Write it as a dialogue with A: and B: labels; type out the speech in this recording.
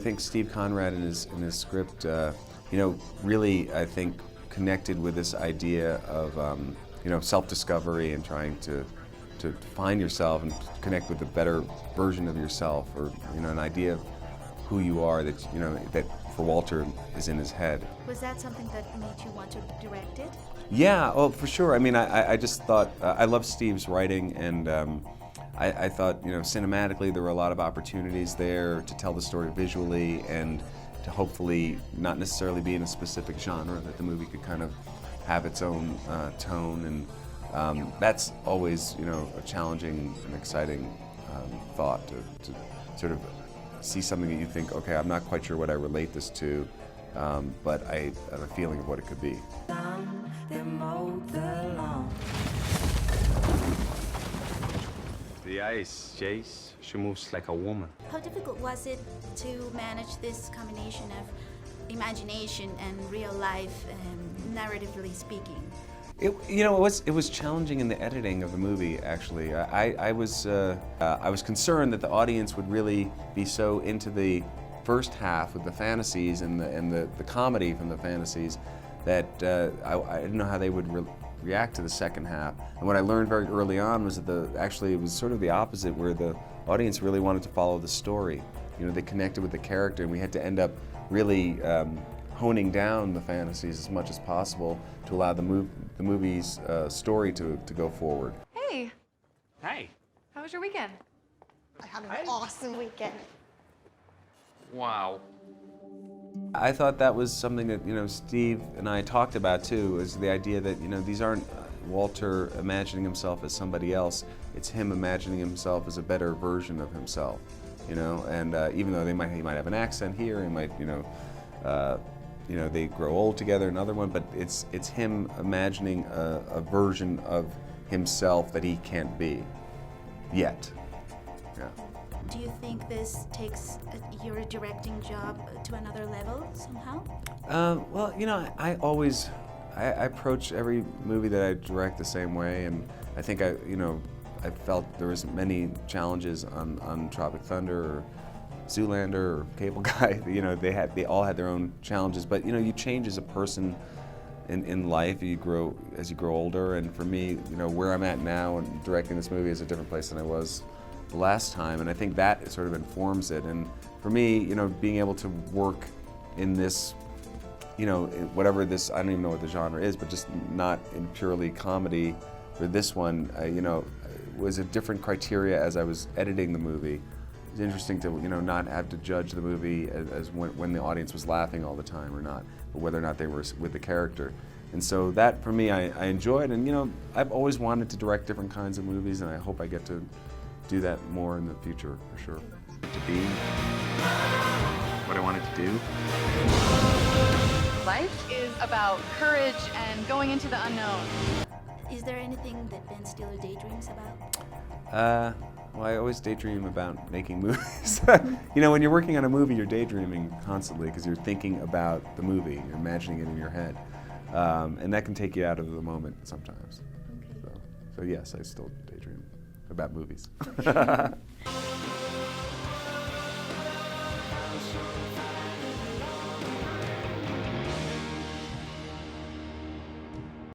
A: think Steve Conrad in his script, really, I think, connected with this idea of, self-discovery and trying to find yourself and connect with a better version of yourself, or, an idea of who you are that, that for Walter is in his head.
B: Was that something that made you want to direct it?
A: Yeah, oh, for sure. I mean, I just thought, I love Steve's writing, and I thought, cinematically there were a lot of opportunities there to tell the story visually and to hopefully not necessarily be in a specific genre, that the movie could kind of have its own tone, and that's always, a challenging and exciting thought to sort of see something that you think, okay, I'm not quite sure what I relate this to, but I have a feeling of what it could be.
C: The ice, Jace. She moves like a woman.
B: How difficult was it to manage this combination of imagination and real life, narratively speaking?
A: It was challenging in the editing of the movie. Actually, I was concerned that the audience would really be so into the first half with the fantasies and the comedy from the fantasies that I didn't know how they would react to the second half. And what I learned very early on was that it was sort of the opposite, where the audience really wanted to follow the story. They connected with the character, and we had to end up really honing down the fantasies as much as possible to allow the movie's story to go forward.
D: Hey.
C: Hey.
D: How was your weekend?
E: I had an awesome weekend.
C: Wow.
A: I thought that was something that, Steve and I talked about too, is the idea that, these aren't Walter imagining himself as somebody else, it's him imagining himself as a better version of himself, and even though he might have an accent here, he might, they grow old together, another one, but it's him imagining a version of himself that he can't be yet. Yeah.
B: Do you think this takes your directing job to another level somehow?
A: Well, I approach every movie that I direct the same way, and I think I felt there was many challenges on Tropic Thunder or Zoolander or Cable Guy. They all had their own challenges, but you change as a person in life. As you grow older, and for me, where I'm at now and directing this movie is a different place than I was the last time, and I think that sort of informs it. And for me, being able to work in this, whatever this, I don't even know what the genre is, but just not in purely comedy for this one, was a different criteria as I was editing the movie. It's interesting to not have to judge the movie as when the audience was laughing all the time or not, but whether or not they were with the character. And so that, for me, I enjoyed, and I've always wanted to direct different kinds of movies, and I hope I get to do that more in the future, for sure. To be what I wanted to do.
D: Life is about courage and going into the unknown.
B: Is there anything that Ben Stiller daydreams about?
A: Well, I always daydream about making movies. When you're working on a movie, you're daydreaming constantly because you're thinking about the movie, you're imagining it in your head. And that can take you out of the moment sometimes.
B: Okay.
A: So yes, I still daydream about movies.